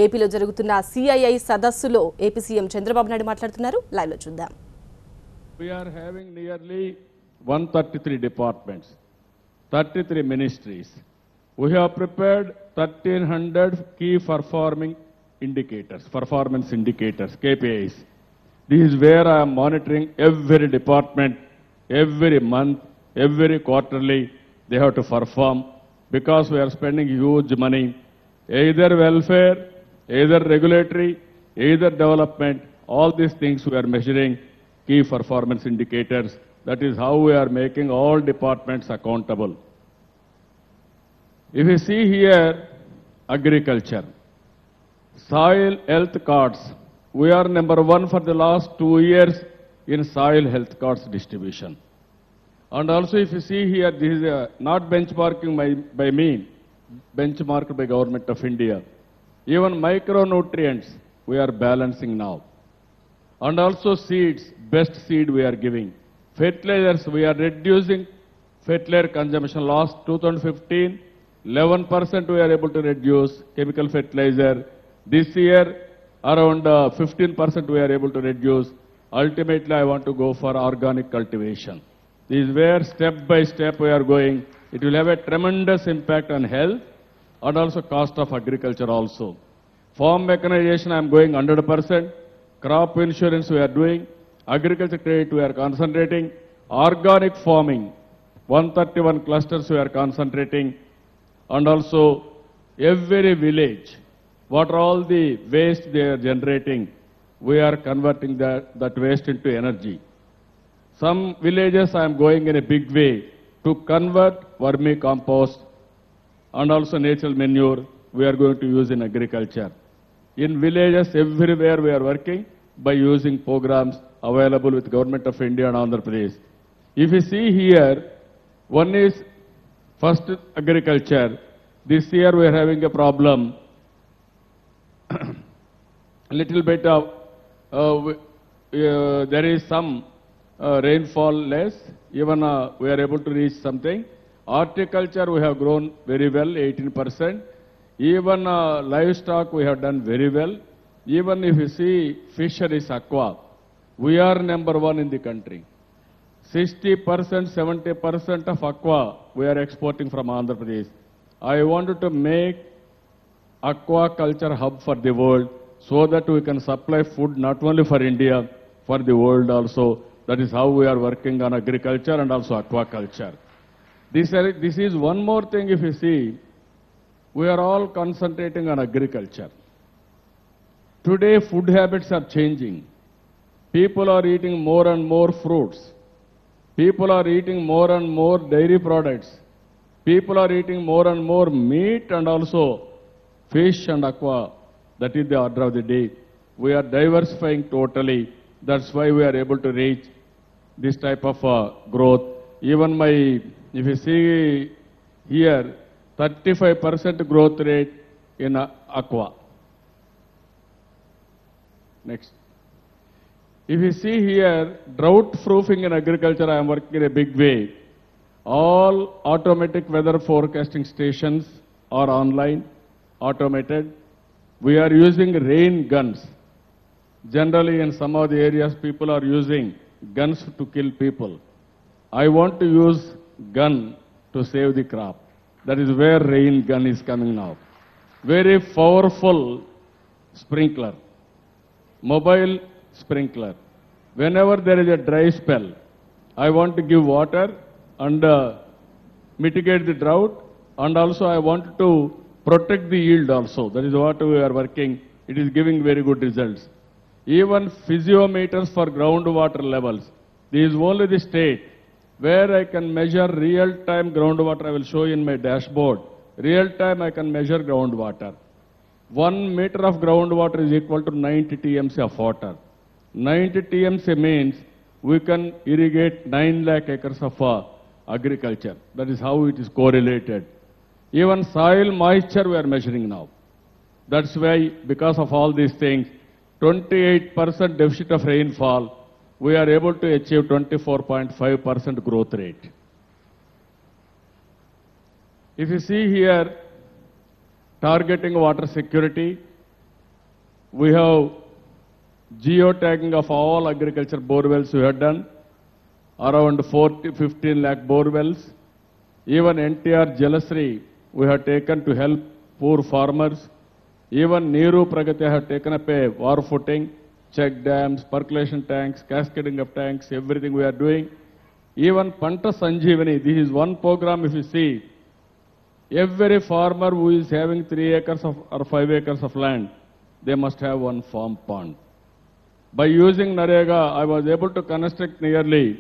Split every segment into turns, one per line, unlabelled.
ఏపీలో జరుగుతున్న సిఐఐ సదస్సులో ఏపీ సీఎం చంద్రబాబు నాయుడు మాట్లాడుతున్నారు. లైవ్ లో చూద్దాం.
We are having nearly 133 departments, 33 ministries. We have prepared 1300 key performance indicators, KPIs. This is where I am monitoring every department, every month, every quarterly. They have to perform because we are spending huge money, either welfare, either regulatory, either development. All these things we are measuring key performance indicators. That is how we are making all departments accountable. If you see here, agriculture, soil health cards, we are number one for the last 2 years in soil health cards distribution. And also if you see here, this is not benchmarking by me, benchmarked by Government of India. Even micronutrients we are balancing now. And also seeds, best seed we are giving. Fertilizers, we are reducing fertilizer consumption. Last 2015, 11% we are able to reduce chemical fertilizer. This year, around 15% we are able to reduce. Ultimately, I want to go for organic cultivation. This is where step by step we are going. It will have a tremendous impact on health and also cost of agriculture also. Farm mechanization, I am going 100%. Crop insurance we are doing. Agriculture credit we are concentrating. Organic farming, 131 clusters we are concentrating. And also every village, what are all the waste they are generating, we are converting that waste into energy. Some villages I am going in a big way to convert vermicompost and also natural manure we are going to use in agriculture. In villages everywhere we are working by using programs available with Government of India and Andhra Pradesh. If you see here, one is first agriculture. This year we are having a problem. Little bit of, there is some rainfall less. Even we are able to reach something. Horticulture we have grown very well, 18%. Even livestock we have done very well. Even if you see fisheries, aqua, we are number one in the country. 60%, 70% of aqua we are exporting from Andhra Pradesh. I wanted to make aquaculture hub for the world so that we can supply food not only for India, for the world also. That is how we are working on agriculture and also aquaculture. This is one more thing if you see, we are all concentrating on agriculture. Today food habits are changing. People are eating more and more fruits. People are eating more and more dairy products. People are eating more and more meat and also fish and aqua. That is the order of the day. We are diversifying totally. That's why we are able to reach this type of growth. Even if you see here, 35% growth rate in aqua. Next. If you see here, drought proofing in agriculture, I am working in a big way. All automatic weather forecasting stations are online, automated. We are using rain guns. Generally in some of the areas people are using guns to kill people. I want to use gun to save the crop. That is where rain gun is coming now. Very powerful sprinkler, mobile sprinkler. Whenever there is a dry spell, I want to give water and mitigate the drought, and also I want to protect the yield also. That is what we are working. It is giving very good results. Even physiometers for groundwater levels. This is only the state where I can measure real-time groundwater. I will show you in my dashboard. Real-time I can measure groundwater. 1 meter of groundwater is equal to 90 TMC of water. 90 TMC means we can irrigate 9 lakh acres of agriculture. That is how it is correlated. Even soil moisture we are measuring now. That's why, because of all these things, 28% deficit of rainfall, we are able to achieve 24.5% growth rate. If you see here, targeting water security. We have geotagging of all agriculture borewells we have done, around 15 lakh borewells. Even NTR Jalasri we have taken to help poor farmers. Even Neeru Pragati have taken up a war footing, check dams, percolation tanks, cascading of tanks, everything we are doing. Even Panta Sanjeevani, this is one program if you see, every farmer who is having 3 acres of, or 5 acres of land, they must have one farm pond. By using Narega, I was able to construct nearly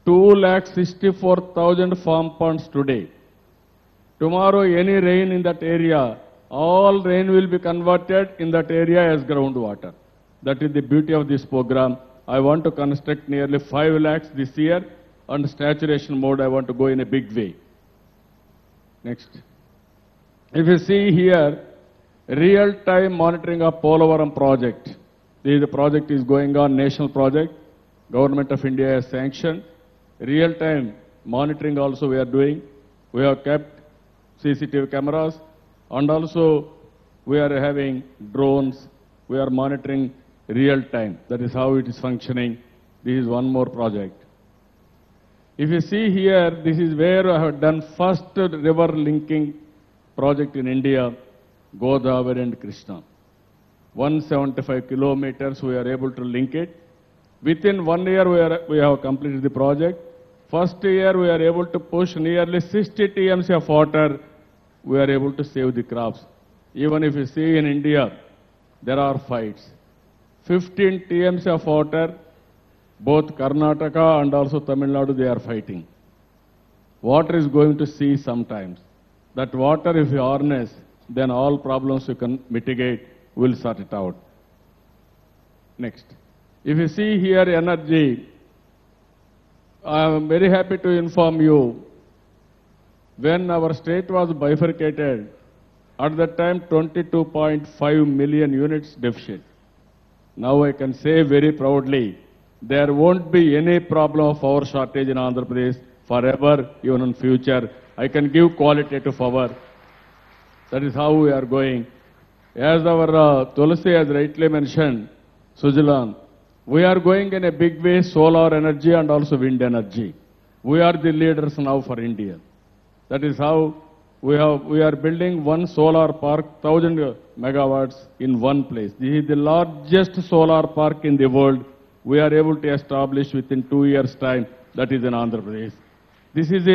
2,64,000 farm ponds today. Tomorrow, any rain in that area, all rain will be converted in that area as groundwater. That is the beauty of this program. I want to construct nearly 5 lakhs this year, and saturation mode I want to go in a big way. Next. If you see here, real-time monitoring of Polavaram project. The project is going on, national project. Government of India has sanctioned. Real-time monitoring also we are doing. We have kept CCTV cameras, and also we are having drones. We are monitoring real-time. That is how it is functioning. This is one more project. If you see here, this is where I have done first river linking project in India, Godavari and Krishna. 175 kilometers we are able to link it. Within 1 year we have completed the project. First year we are able to push nearly 60 TMC of water. We are able to save the crops. Even if you see in India, there are fights. 15 TMC of water, both Karnataka and also Tamil Nadu, they are fighting. Water is going to sea sometimes. That water, if you harness, then all problems you can mitigate, we'll sort it out. Next. If you see here energy, I am very happy to inform you, when our state was bifurcated, at that time 22.5 million units deficit. Now I can say very proudly, there won't be any problem of power shortage in Andhra Pradesh forever, even in future. I can give qualitative power. That is how we are going. As our Tulsi has rightly mentioned, Sujalan, we are going in a big way, solar energy and also wind energy. We are the leaders now for India. That is how we are building one solar park, 1,000 megawatts in one place. This is the largest solar park in the world. We are able to establish within 2 years' time. That is in Andhra Pradesh. This is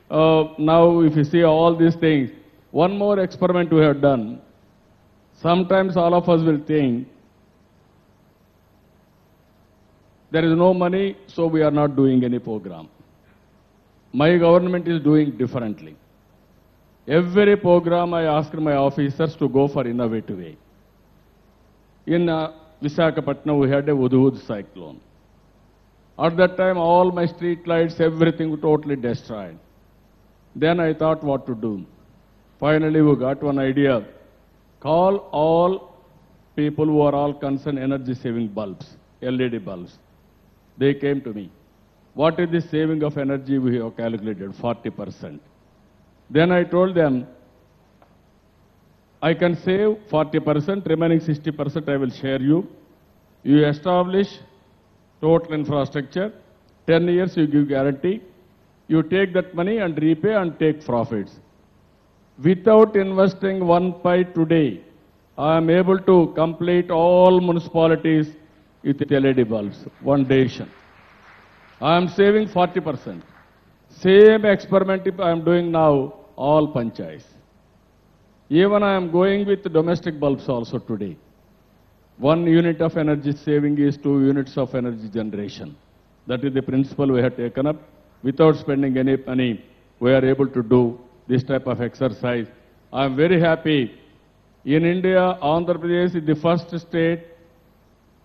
now if you see all these things, one more experiment we have done. Sometimes all of us will think, there is no money, so we are not doing any program. My government is doing differently. Every program I ask my officers to go for innovative way. In Visakhapatnam, we had a Hudhud cyclone. At that time, all my street lights, everything totally destroyed. Then I thought what to do. Finally, we got one idea. Call all people who are all concerned energy-saving bulbs, LED bulbs. They came to me. What is the saving of energy we have calculated? 40%. Then I told them, I can save 40%, remaining 60% I will share you. You establish total infrastructure, 10 years you give guarantee. You take that money and repay and take profits. Without investing 1 pi today, I am able to complete all municipalities with LED bulbs, one decision. I am saving 40%. Same experiment if I am doing now, all panchayats. Even I am going with domestic bulbs also today. 1 unit of energy saving is 2 units of energy generation. That is the principle we have taken up. Without spending any money, we are able to do this type of exercise. I am very happy. In India, Andhra Pradesh is the first state.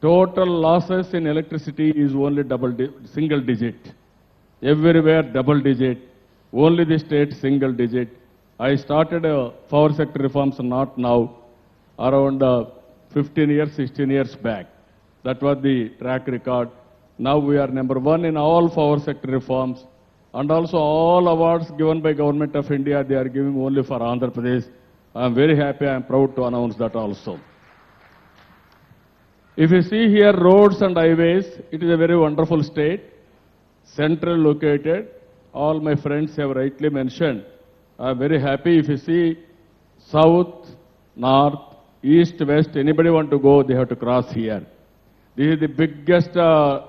Total losses in electricity is only single digit. Everywhere double digit. Only the state single digit. I started power sector reforms not now, around 15 years, 16 years back. That was the track record. Now we are number 1 in all power sector reforms. And also all awards given by Government of India, they are giving only for Andhra Pradesh. I am very happy, I am proud to announce that also. If you see here roads and highways, it is a very wonderful state, central located. All my friends have rightly mentioned. I am very happy. If you see south, north, east, west, anybody want to go, they have to cross here. This is the biggest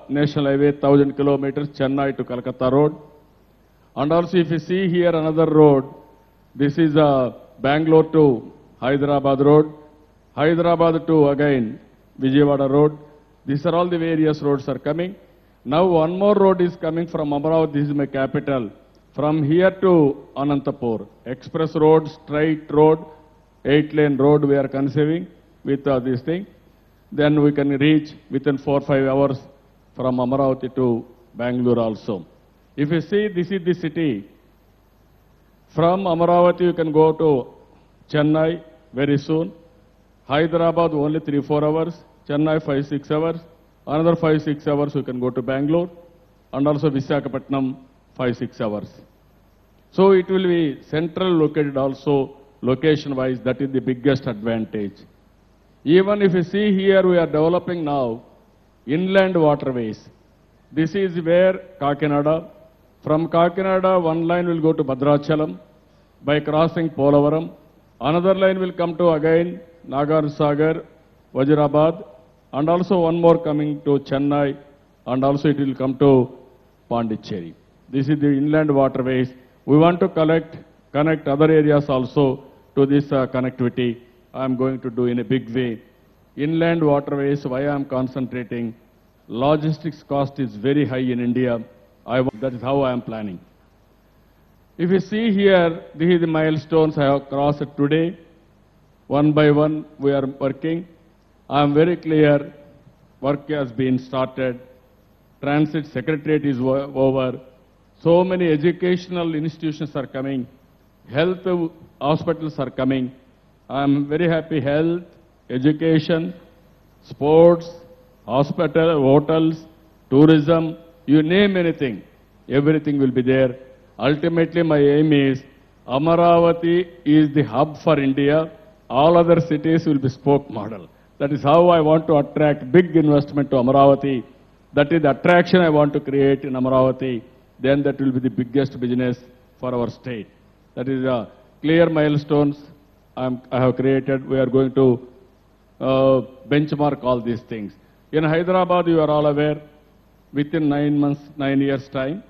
national highway, 1,000 kilometers, Chennai to Calcutta road. And also if you see here another road, this is Bangalore to Hyderabad road, Hyderabad to again Vijayawada road. These are all the various roads are coming. Now one more road is coming from Amaravati, this is my capital. From here to Anantapur, express road, straight road, 8-lane road we are conceiving with this thing. Then we can reach within 4 or 5 hours from Amaravati to Bangalore also. If you see, this is the city. From Amaravati you can go to Chennai very soon. Hyderabad only 3-4 hours. Chennai 5-6 hours. Another 5-6 hours you can go to Bangalore. And also Visakhapatnam 5-6 hours. So it will be central located also, location-wise, that is the biggest advantage. Even if you see here, we are developing now inland waterways. This is where Kakinada, from Kakinada, one line will go to Bhadrachalam by crossing Polavaram. Another line will come to again Nagarsagar, Vajirabad, and also one more coming to Chennai, and also it will come to Pondicherry. This is the inland waterways. We want to connect other areas also to this connectivity. I am going to do in a big way. Inland waterways, why I am concentrating, logistics cost is very high in India. That is how I am planning. If you see here, these are the milestones I have crossed today. One by one we are working. I am very clear, work has been started. Transit Secretariat is over. So many educational institutions are coming. Health hospitals are coming. I am very happy. Health, education, sports, hospital, hotels, tourism, you name anything, everything will be there. Ultimately, my aim is Amaravati is the hub for India. All other cities will be spoke model. That is how I want to attract big investment to Amaravati. That is the attraction I want to create in Amaravati. Then that will be the biggest business for our state. That is clear milestones I have created. We are going to benchmark all these things. In Hyderabad, you are all aware, within 9 months, 9 years' time,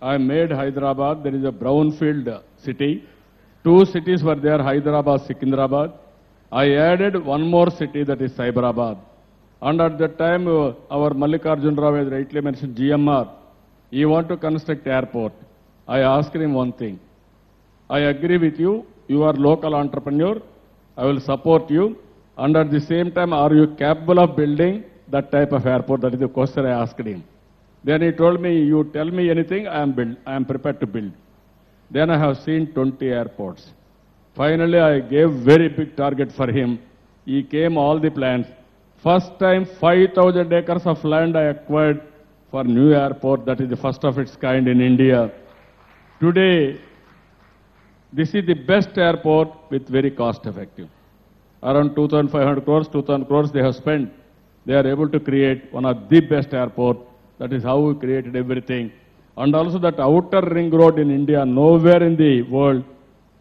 I made Hyderabad, there is a brownfield city. 2 cities were there, Hyderabad, Secunderabad. I added one more city, that is Cyberabad. And at that time, our Mallikarjun Rao has rightly mentioned GMR. He want to construct airport. I asked him one thing. I agree with you. You are local entrepreneur. I will support you. And at the same time, are you capable of building that type of airport? That is the question I asked him. Then he told me, you tell me anything, I am prepared to build. Then I have seen 20 airports. Finally, I gave very big target for him. He came all the plans. First time, 5,000 acres of land I acquired for new airport. That is the first of its kind in India. Today, this is the best airport with very cost effective. Around 2,500 crores, 2,000 crores they have spent. They are able to create one of the best airport. That is how we created everything. And also that outer ring road in India, nowhere in the world,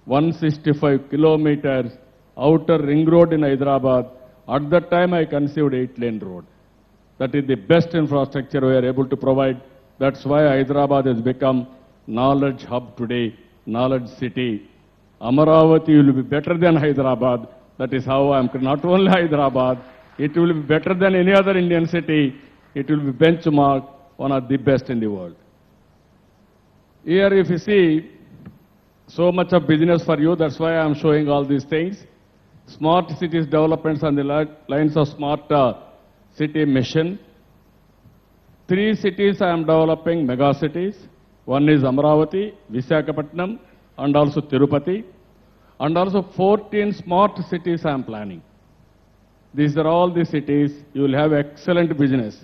165 kilometers, outer ring road in Hyderabad. At that time I conceived 8-lane road. That is the best infrastructure we are able to provide. That's why Hyderabad has become knowledge hub today, knowledge city. Amaravati will be better than Hyderabad. That is how I am, not only Hyderabad, it will be better than any other Indian city. It will be benchmark, one of the best in the world. Here if you see, so much of business for you, that's why I am showing all these things. Smart cities developments on the lines of smart city mission. 3 cities I am developing, mega cities. One is Amaravati, Visakhapatnam, and also Tirupati. And also 14 smart cities I am planning. These are all the cities, you will have excellent business.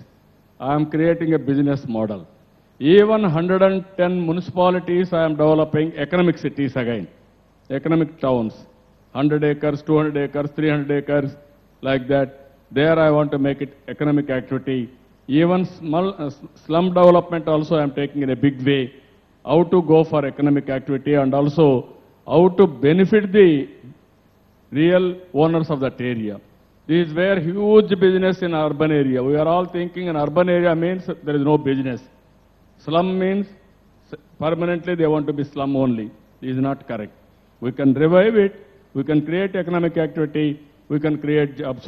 I am creating a business model. Even 110 municipalities I am developing economic cities again, economic towns. 100 acres, 200 acres, 300 acres, like that. There I want to make it economic activity. Even slum development also I am taking in a big way. How to go for economic activity and also how to benefit the real owners of that area. This is where huge business in urban area. We are all thinking in urban area means there is no business. Slum means permanently they want to be slum only. This is not correct. We can revive it. We can create economic activity. We can create jobs.